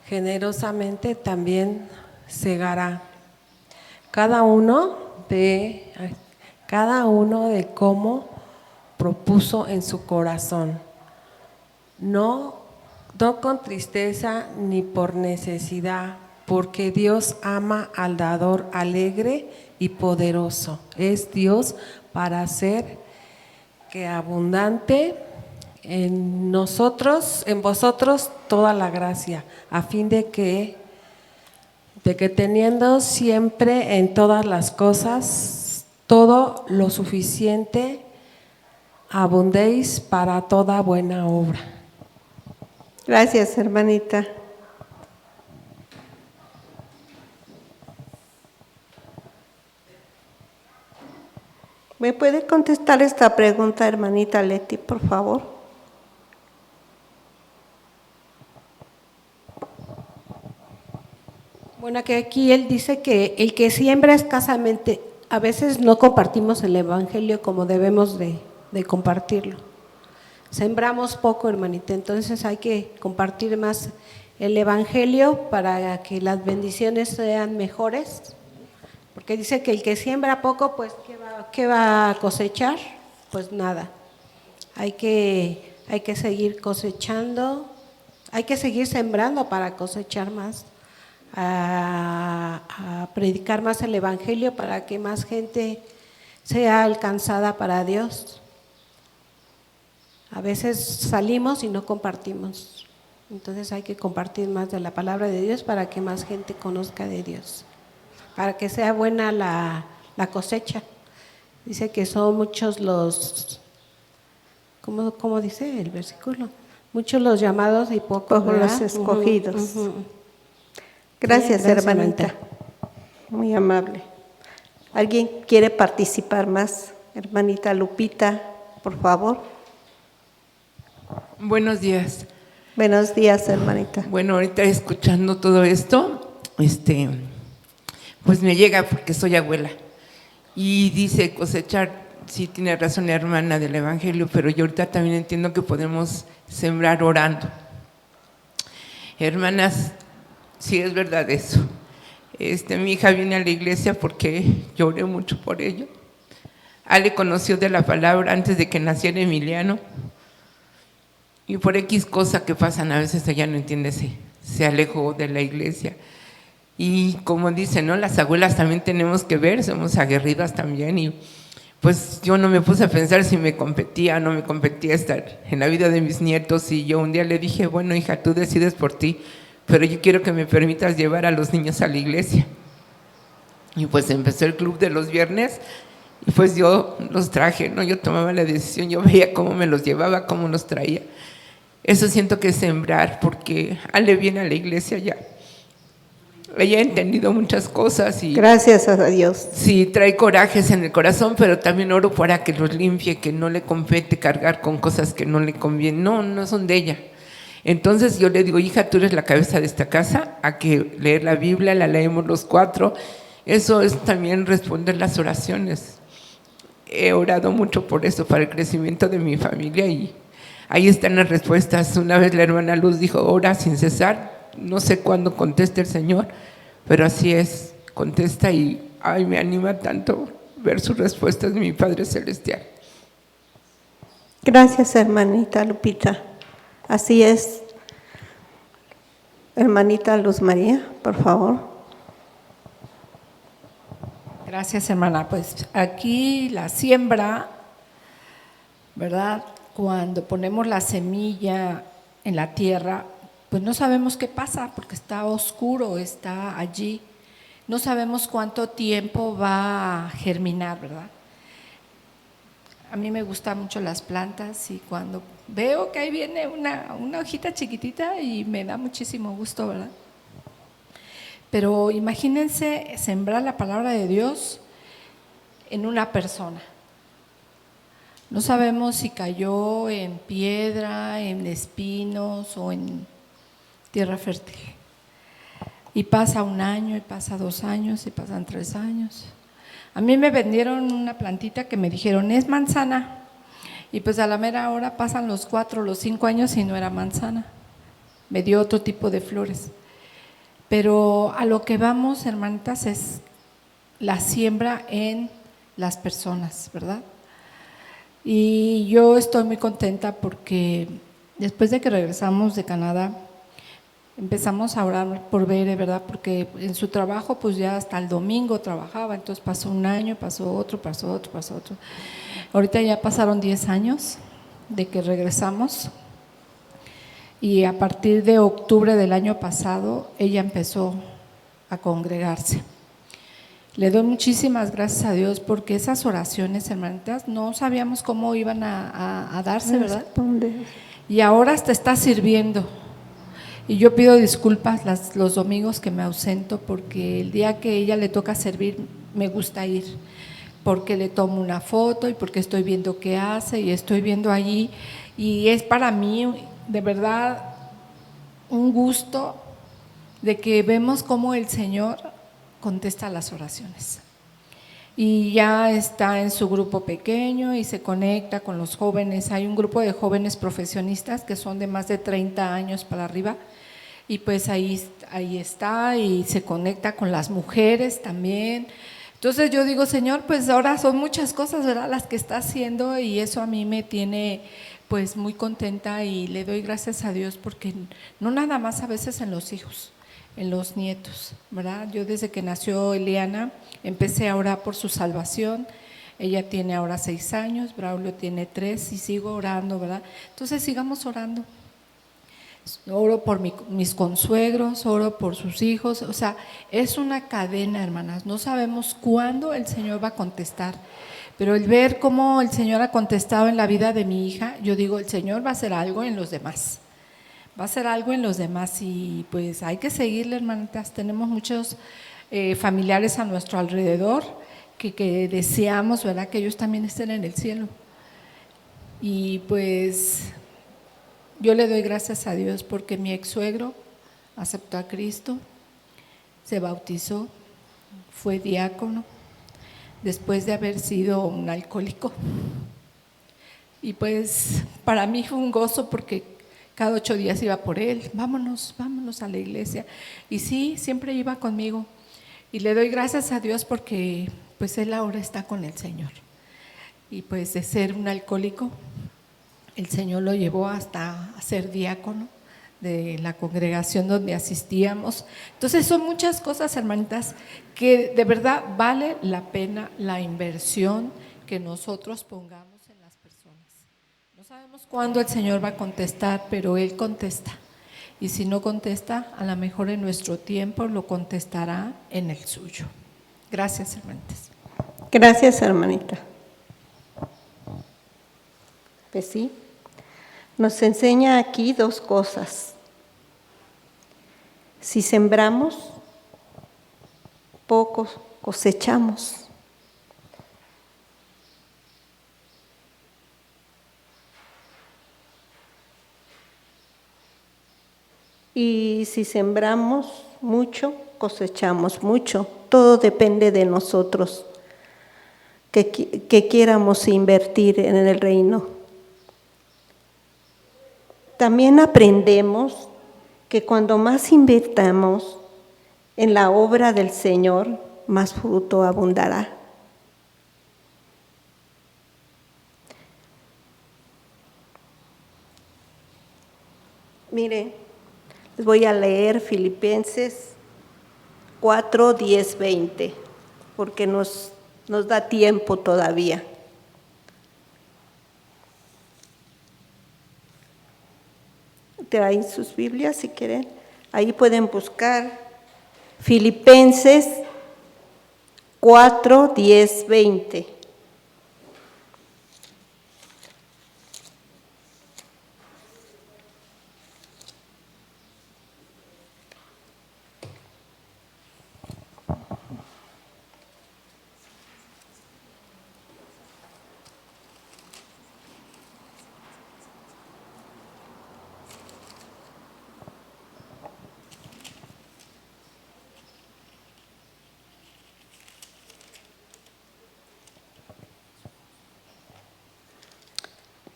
generosamente también segará. Cada uno de cómo propuso en su corazón, no con tristeza ni por necesidad, porque Dios ama al dador alegre y poderoso. Es Dios para hacer que abundante en vosotros toda la gracia, a fin de que teniendo siempre en todas las cosas todo lo suficiente, abundéis para toda buena obra. Gracias, hermanita. ¿Me puede contestar esta pregunta, hermanita Leti, por favor? Bueno, que aquí él dice que el que siembra escasamente, a veces no compartimos el Evangelio como debemos de compartirlo. Sembramos poco, hermanita, entonces hay que compartir más el Evangelio para que las bendiciones sean mejores. Porque dice que el que siembra poco, pues ¿qué va a cosechar? Pues nada. Hay que seguir cosechando, hay que seguir sembrando para cosechar más, a predicar más el Evangelio para que más gente sea alcanzada para Dios. A veces salimos y no compartimos, entonces hay que compartir más de la palabra de Dios para que más gente conozca de Dios, para que sea buena la cosecha. Dice que son muchos los, ¿cómo dice el versículo? Muchos los llamados y pocos los escogidos. Gracias, Sí, hermanita. Muy amable. ¿Alguien quiere participar más? Hermanita Lupita, por favor. Buenos días. Buenos días, hermanita. Bueno, ahorita escuchando todo esto, pues me llega porque soy abuela. Y dice cosechar, sí tiene razón la hermana del Evangelio, pero yo ahorita también entiendo que podemos sembrar orando. Hermanas, sí es verdad eso. Mi hija viene a la iglesia porque lloré mucho por ello. Ale conoció de la palabra antes de que naciera Emiliano. Y por X cosas que pasan, a veces ella no entiende, se alejó de la iglesia. Y como dicen, ¿no? Las abuelas también tenemos que ver, somos aguerridas también. Y pues yo no me puse a pensar si me competía o no me competía estar en la vida de mis nietos. Y yo un día le dije, bueno, hija, tú decides por ti, pero yo quiero que me permitas llevar a los niños a la iglesia. Y pues empezó el club de los viernes. Y pues yo los traje, ¿no? Yo tomaba la decisión, yo veía cómo me los llevaba, cómo los traía. Eso siento que es sembrar, porque Ale viene a la iglesia ya. Ella ha entendido muchas cosas y… Gracias a Dios. Sí, trae corajes en el corazón, pero también oro para que los limpie, que no le compete cargar con cosas que no le convienen. No son de ella. Entonces yo le digo, hija, tú eres la cabeza de esta casa, hay que leer la Biblia, la leemos los 4. Eso es también responder las oraciones. He orado mucho por eso, para el crecimiento de mi familia y ahí están las respuestas. Una vez la hermana Luz dijo, ora sin cesar. No sé cuándo conteste el Señor, pero así es, contesta y ay, me anima tanto ver sus respuestas de mi Padre Celestial. Gracias, hermanita Lupita. Así es. Hermanita Luz María, por favor. Gracias, hermana. Pues aquí la siembra, ¿verdad? Cuando ponemos la semilla en la tierra, pues no sabemos qué pasa porque está oscuro, está allí. No sabemos cuánto tiempo va a germinar, ¿verdad? A mí me gustan mucho las plantas y cuando veo que ahí viene una hojita chiquitita y me da muchísimo gusto, ¿verdad? Pero imagínense sembrar la palabra de Dios en una persona. No sabemos si cayó en piedra, en espinos o en tierra fértil. Y pasa 1 año, y pasa 2 años, y pasan 3 años. A mí me vendieron una plantita que me dijeron, es manzana. Y pues a la mera hora pasan los 4, los 5 años y no era manzana. Me dio otro tipo de flores. Pero a lo que vamos, hermanitas, es la siembra en las personas, ¿verdad? Y yo estoy muy contenta porque después de que regresamos de Canadá, empezamos a orar por Bere, ¿verdad? Porque en su trabajo pues ya hasta el domingo trabajaba, entonces pasó 1 año, pasó otro. Ahorita ya pasaron 10 años de que regresamos y a partir de octubre del año pasado ella empezó a congregarse. Le doy muchísimas gracias a Dios porque esas oraciones, hermanitas, no sabíamos cómo iban a darse, ¿verdad? Y ahora hasta está sirviendo. Y yo pido disculpas los domingos que me ausento porque el día que ella le toca servir me gusta ir, porque le tomo una foto y porque estoy viendo qué hace y estoy viendo allí. Y es para mí de verdad un gusto de que vemos cómo el Señor contesta las oraciones. Y ya está en su grupo pequeño y se conecta con los jóvenes. Hay un grupo de jóvenes profesionistas que son de más de 30 años para arriba y pues ahí está y se conecta con las mujeres también. Entonces yo digo, Señor, pues ahora son muchas cosas, ¿verdad?, las que está haciendo y eso a mí me tiene pues muy contenta y le doy gracias a Dios porque no nada más a veces en los hijos, en los nietos, ¿verdad? Yo desde que nació Eliana empecé a orar por su salvación. Ella tiene ahora 6 años, Braulio tiene 3 y sigo orando, ¿verdad? Entonces sigamos orando. Oro por mis consuegros, oro por sus hijos, o sea, es una cadena, hermanas. No sabemos cuándo el Señor va a contestar, pero el ver cómo el Señor ha contestado en la vida de mi hija, yo digo, el Señor va a hacer algo en los demás. Va a hacer algo en los demás y pues hay que seguirle, hermanitas. Tenemos muchos familiares a nuestro alrededor que deseamos, ¿verdad?, que ellos también estén en el cielo. Y pues yo le doy gracias a Dios porque mi ex suegro aceptó a Cristo, se bautizó, fue diácono, después de haber sido un alcohólico. Y pues para mí fue un gozo porque cada 8 días iba por él, vámonos a la iglesia. Y sí, siempre iba conmigo. Y le doy gracias a Dios porque pues él ahora está con el Señor. Y pues de ser un alcohólico, el Señor lo llevó hasta a ser diácono de la congregación donde asistíamos. Entonces son muchas cosas, hermanitas, que de verdad vale la pena la inversión que nosotros pongamos en las personas. No sabemos cuándo el Señor va a contestar, pero Él contesta. Y si no contesta, a lo mejor en nuestro tiempo lo contestará en el suyo. Gracias, hermanitas. Gracias, hermanita. Pues sí, nos enseña aquí 2 cosas. Si sembramos, poco cosechamos. Y si sembramos mucho, cosechamos mucho. Todo depende de nosotros, que quieramos invertir en el reino. También aprendemos que cuando más invirtamos en la obra del Señor, más fruto abundará. Miren, les voy a leer Filipenses 4, 10, 20, porque nos da tiempo todavía. Traen sus Biblias si quieren. Ahí pueden buscar Filipenses 4, 10, 20.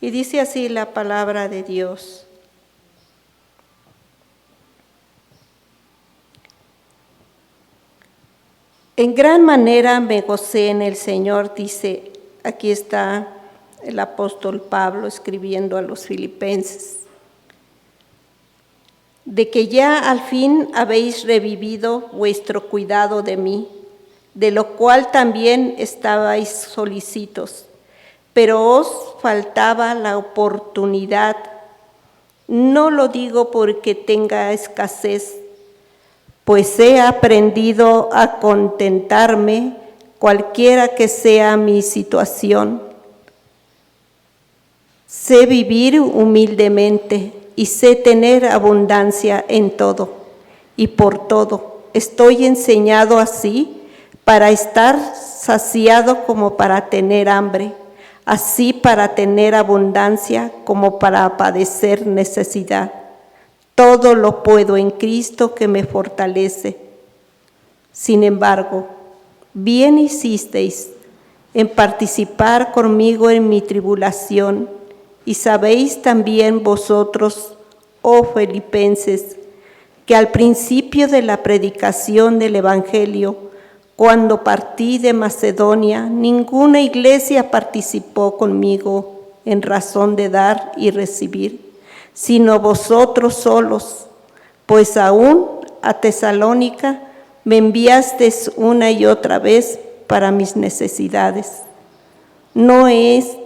Y dice así la palabra de Dios. En gran manera me gocé en el Señor, dice, aquí está el apóstol Pablo escribiendo a los filipenses, de que ya al fin habéis revivido vuestro cuidado de mí, de lo cual también estabais solícitos, pero os faltaba la oportunidad. No lo digo porque tenga escasez, pues he aprendido a contentarme cualquiera que sea mi situación. Sé vivir humildemente y sé tener abundancia en todo y por todo. Estoy enseñado así para estar saciado como para tener hambre, así para tener abundancia como para padecer necesidad. Todo lo puedo en Cristo que me fortalece. Sin embargo, bien hicisteis en participar conmigo en mi tribulación, y sabéis también vosotros, oh filipenses, que al principio de la predicación del Evangelio, cuando partí de Macedonia, ninguna iglesia participó conmigo en razón de dar y recibir, sino vosotros solos, pues aún a Tesalónica me enviasteis una y otra vez para mis necesidades. No es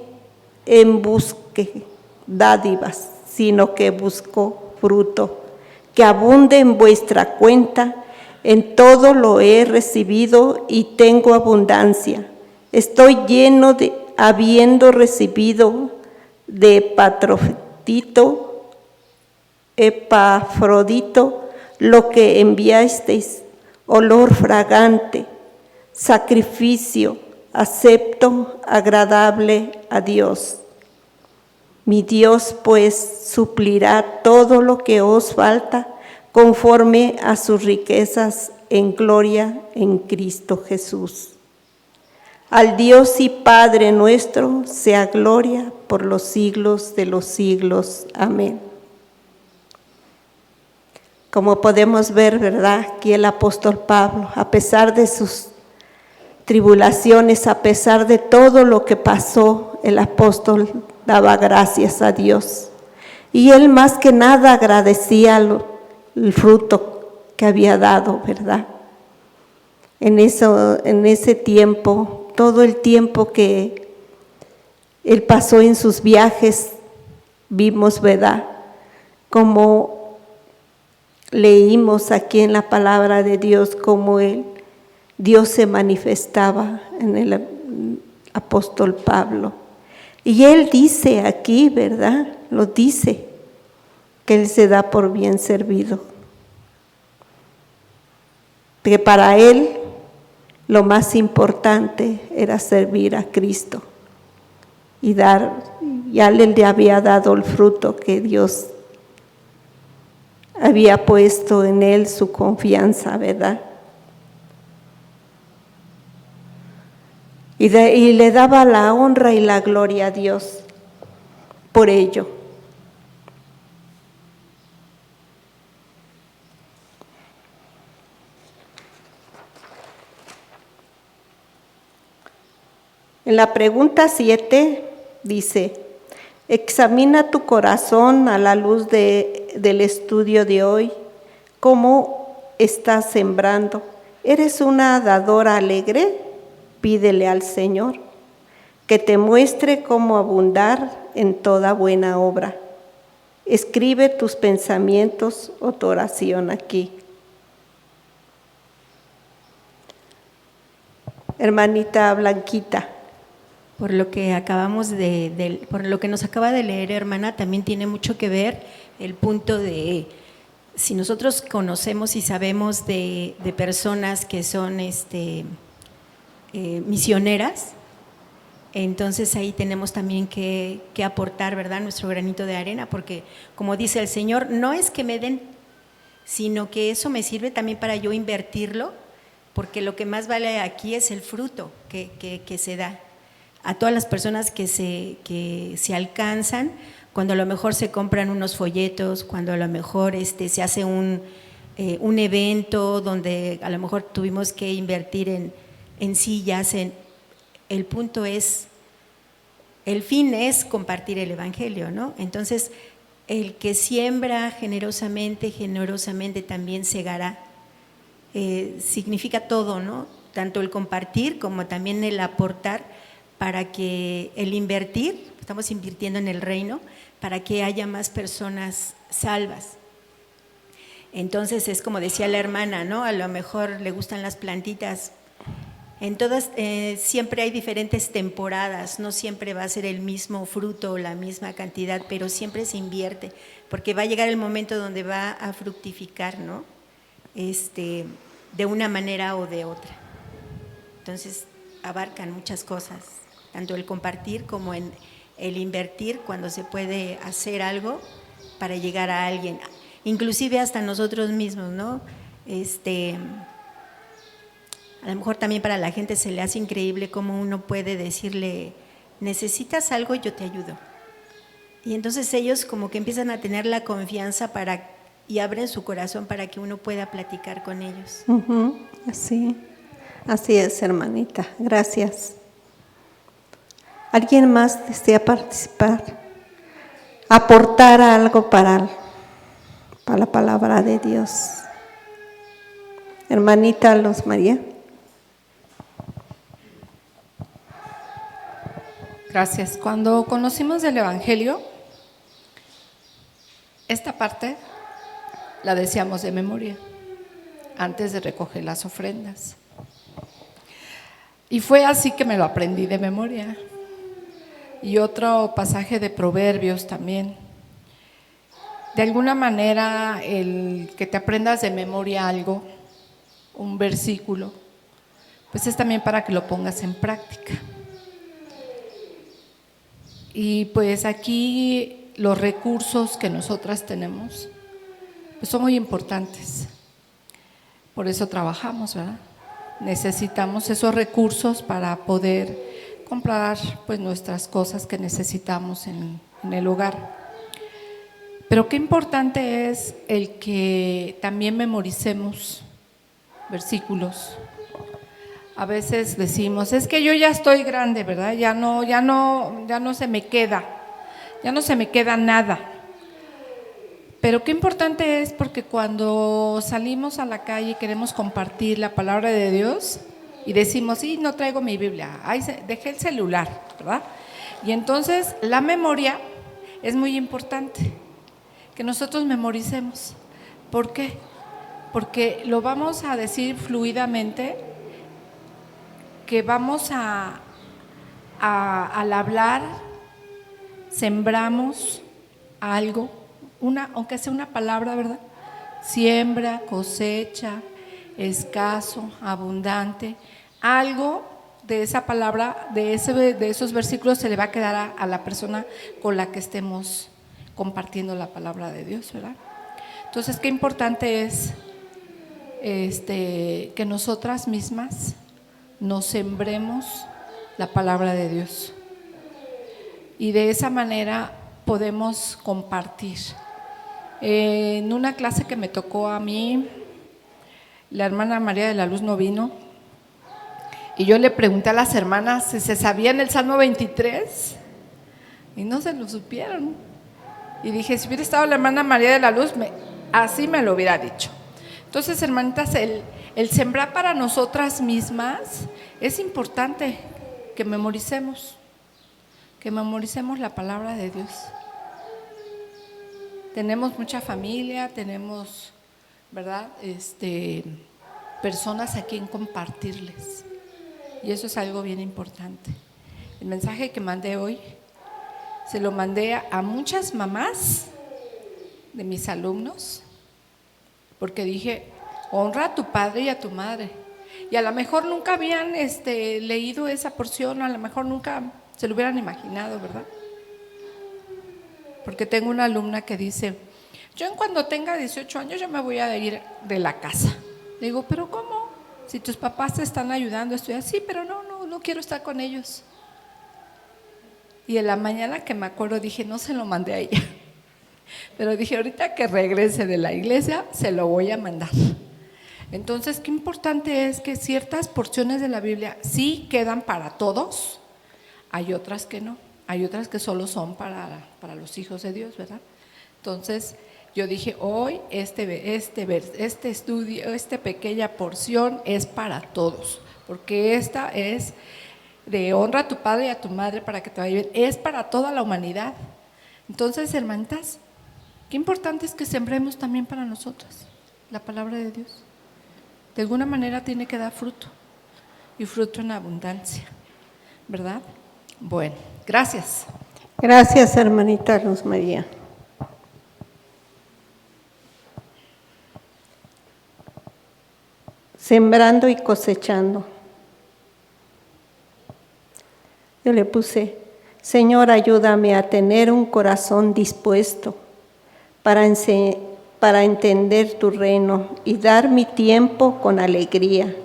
en busque dádivas, sino que busco fruto, que abunde en vuestra cuenta. En todo lo he recibido y tengo abundancia. Estoy lleno de, habiendo recibido de Epafrodito, lo que enviasteis, olor fragante, sacrificio acepto, agradable a Dios. Mi Dios pues suplirá todo lo que os falta conforme a sus riquezas en gloria en Cristo Jesús. Al Dios y Padre nuestro sea gloria por los siglos de los siglos. Amén. Como podemos ver, ¿verdad? Aquí el apóstol Pablo, a pesar de sus tribulaciones, a pesar de todo lo que pasó, el apóstol daba gracias a Dios. Y él más que nada agradecía el fruto que había dado, ¿verdad? En ese tiempo, todo el tiempo que él pasó en sus viajes, vimos, ¿verdad? Como leímos aquí en la palabra de Dios, como Dios se manifestaba en el apóstol Pablo. Y él dice aquí, ¿verdad? Lo dice, que él se da por bien servido. Que para él lo más importante era servir a Cristo y ya le había dado el fruto que Dios había puesto en él su confianza, ¿verdad? Y le daba la honra y la gloria a Dios por ello. En la pregunta 7 dice: examina tu corazón a la luz del estudio de hoy. ¿Cómo estás sembrando? ¿Eres una dadora alegre? Pídele al Señor que te muestre cómo abundar en toda buena obra. Escribe tus pensamientos o tu oración aquí. Hermanita Blanquita. Por lo que por lo que nos acaba de leer, hermana, también tiene mucho que ver el punto de si nosotros conocemos y sabemos de personas que son misioneras, entonces ahí tenemos también que aportar, ¿verdad?, nuestro granito de arena, porque como dice el Señor, no es que me den, sino que eso me sirve también para yo invertirlo, porque lo que más vale aquí es el fruto que se da. a todas las personas que se alcanzan, cuando a lo mejor se compran unos folletos, cuando a lo mejor se hace un evento donde a lo mejor tuvimos que invertir en sillas. El punto es, el fin es compartir el Evangelio, ¿no? Entonces, el que siembra generosamente también segará. Significa todo, ¿no? Tanto el compartir como también el aportar, para que el invertir, estamos invirtiendo en el reino, para que haya más personas salvas. Entonces es como decía la hermana, ¿no? A lo mejor le gustan las plantitas. En todas, siempre hay diferentes temporadas, no siempre va a ser el mismo fruto o la misma cantidad, pero siempre se invierte, porque va a llegar el momento donde va a fructificar, ¿no? De una manera o de otra. Entonces abarcan muchas cosas, tanto el compartir como en el invertir, cuando se puede hacer algo para llegar a alguien, inclusive hasta nosotros mismos, ¿no? A lo mejor también para la gente se le hace increíble cómo uno puede decirle, necesitas algo, yo te ayudo. Y entonces ellos como que empiezan a tener la confianza y abren su corazón para que uno pueda platicar con ellos. Así es, hermanita. Gracias. ¿Alguien más desea participar? Aportar algo para la palabra de Dios. Hermanita Luz María. Gracias. Cuando conocimos el Evangelio, esta parte la decíamos de memoria antes de recoger las ofrendas. Y fue así que me lo aprendí de memoria. Y otro pasaje de Proverbios también. De alguna manera, el que te aprendas de memoria algo, un versículo, pues es también para que lo pongas en práctica. Y pues aquí los recursos que nosotras tenemos pues son muy importantes. Por eso trabajamos, ¿verdad? Necesitamos esos recursos para poder comprar pues nuestras cosas que necesitamos en el hogar. Pero qué importante es el que también memoricemos versículos. A veces decimos, es que yo ya estoy grande, ¿verdad? Ya no se me queda nada. Pero qué importante es, porque cuando salimos a la calle y queremos compartir la palabra de Dios y decimos, sí, no traigo mi Biblia, ay, dejé el celular, ¿verdad? Y entonces la memoria es muy importante, que nosotros memoricemos. ¿Por qué? Porque lo vamos a decir fluidamente, que vamos al hablar, sembramos algo, aunque sea una palabra, ¿verdad? Siembra, cosecha, escaso, abundante, algo de esa palabra, de esos versículos se le va a quedar a la persona con la que estemos compartiendo la palabra de Dios, ¿verdad? Entonces, qué importante es que nosotras mismas nos sembremos la palabra de Dios, y de esa manera podemos compartir. En una clase que me tocó a mí, la hermana María de la Luz no vino, y yo le pregunté a las hermanas si se sabían el Salmo 23 y no se lo supieron. Y dije, si hubiera estado la hermana María de la Luz, así me lo hubiera dicho. Entonces, hermanitas, el sembrar para nosotras mismas es importante, que memoricemos la palabra de Dios. Tenemos mucha familia, tenemos, ¿verdad? Personas a quien compartirles, y eso es algo bien importante. El mensaje que mandé hoy se lo mandé a muchas mamás de mis alumnos, porque dije, honra a tu padre y a tu madre. Y a lo mejor nunca habían leído esa porción, a lo mejor nunca se lo hubieran imaginado, ¿verdad? Porque tengo una alumna que dice, yo en cuando tenga 18 años yo me voy a ir de la casa. Le digo, ¿pero cómo? Si tus papás te están ayudando a estudiar. Sí, pero no quiero estar con ellos. Y en la mañana que me acuerdo dije, no se lo mandé a ella. Pero dije, ahorita que regrese de la iglesia, se lo voy a mandar. Entonces, qué importante es que ciertas porciones de la Biblia sí quedan para todos, hay otras que no, hay otras que solo son para los hijos de Dios, ¿verdad? Entonces, yo dije, hoy este estudio, esta pequeña porción es para todos, porque esta es de honra a tu padre y a tu madre para que te vaya bien, es para toda la humanidad. Entonces, hermanitas, qué importante es que sembremos también para nosotras la palabra de Dios. De alguna manera tiene que dar fruto, y fruto en abundancia, ¿verdad? Bueno, gracias. Gracias, hermanita Luz María. Sembrando y cosechando. Yo le puse, Señor, ayúdame a tener un corazón dispuesto para entender tu reino y dar mi tiempo con alegría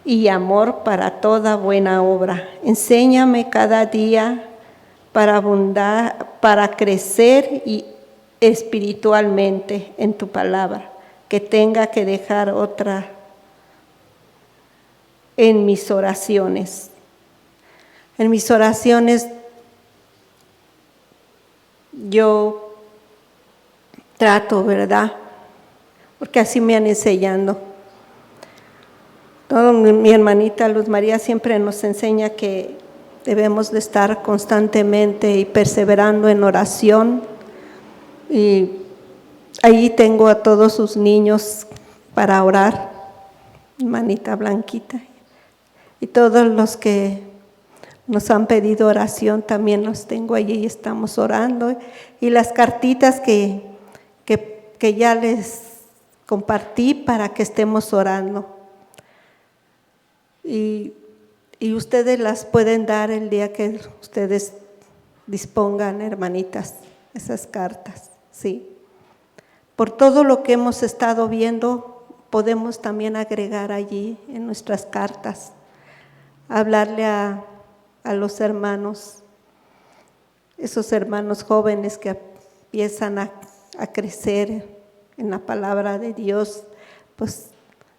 y amor para toda buena obra. Enséñame cada día para abundar, para crecer y espiritualmente en tu palabra, que tenga que dejar otra en mis oraciones. En mis oraciones yo trato, ¿verdad? Porque así me han enseñado. Mi hermanita Luz María siempre nos enseña que debemos de estar constantemente y perseverando en oración. Y ahí tengo a todos sus niños para orar, hermanita Blanquita. Y todos los que nos han pedido oración también los tengo allí y estamos orando. Y las cartitas que ya les compartí para que estemos orando. Y ustedes las pueden dar el día que ustedes dispongan, hermanitas, esas cartas, sí. Por todo lo que hemos estado viendo, podemos también agregar allí en nuestras cartas, hablarle a los hermanos, esos hermanos jóvenes que empiezan a crecer en la palabra de Dios, pues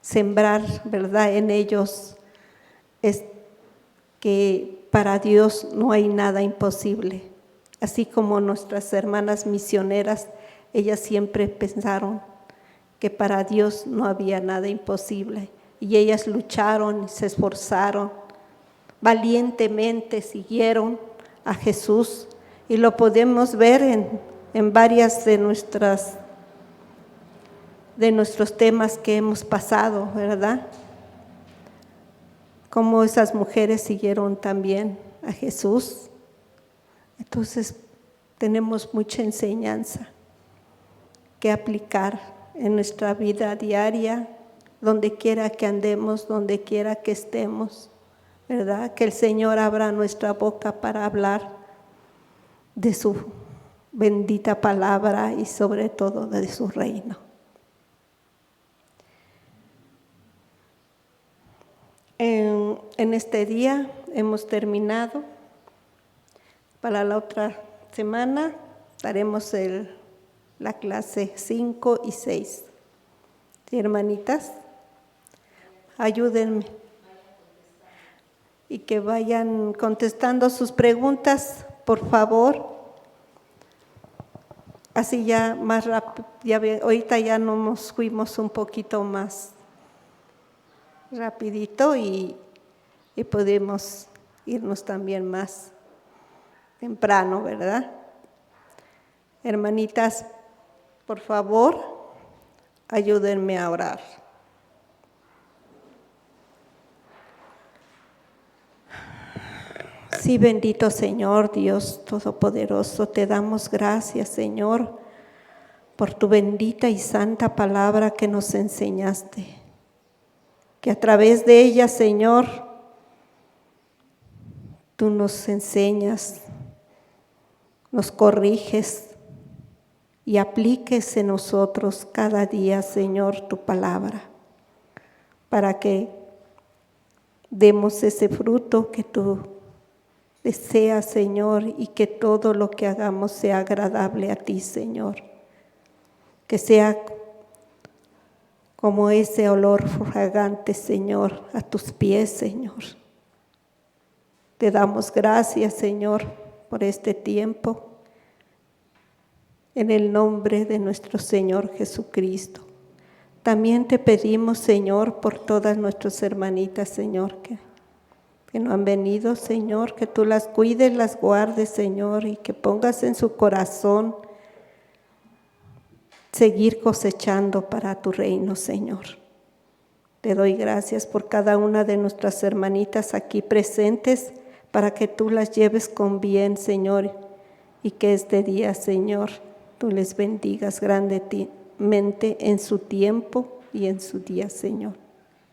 sembrar, ¿verdad?, en ellos. Es que para Dios no hay nada imposible. Así como nuestras hermanas misioneras, ellas siempre pensaron que para Dios no había nada imposible. Y ellas lucharon, se esforzaron, valientemente siguieron a Jesús. Y lo podemos ver en varias de nuestros temas que hemos pasado, ¿verdad? Cómo esas mujeres siguieron también a Jesús. Entonces, tenemos mucha enseñanza que aplicar en nuestra vida diaria, donde quiera que andemos, donde quiera que estemos, ¿verdad? Que el Señor abra nuestra boca para hablar de su bendita palabra y sobre todo de su reino. En este día hemos terminado. Para la otra semana daremos la clase 5 y 6. ¿Sí, hermanitas? Ayúdenme. Y que vayan contestando sus preguntas, por favor. Así ya más rápido, ahorita ya nos fuimos un poquito más rapidito y podemos irnos también más temprano, ¿verdad? Hermanitas, por favor, ayúdenme a orar. Sí, bendito Señor, Dios Todopoderoso, te damos gracias, Señor, por tu bendita y santa palabra que nos enseñaste. Que a través de ella, Señor, tú nos enseñas, nos corriges y apliques en nosotros cada día, Señor, tu palabra, para que demos ese fruto que tú desea, Señor, y que todo lo que hagamos sea agradable a ti, Señor. Que sea como ese olor fragante, Señor, a tus pies, Señor. Te damos gracias, Señor, por este tiempo. En el nombre de nuestro Señor Jesucristo. También te pedimos, Señor, por todas nuestras hermanitas, Señor, que no han venido, Señor, que tú las cuides, las guardes, Señor, y que pongas en su corazón seguir cosechando para tu reino, Señor. Te doy gracias por cada una de nuestras hermanitas aquí presentes, para que tú las lleves con bien, Señor, y que este día, Señor, tú les bendigas grandemente en su tiempo y en su día, Señor.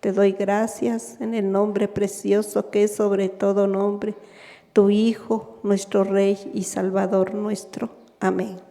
Te doy gracias en el nombre precioso que es sobre todo nombre, tu Hijo, nuestro Rey y Salvador nuestro. Amén.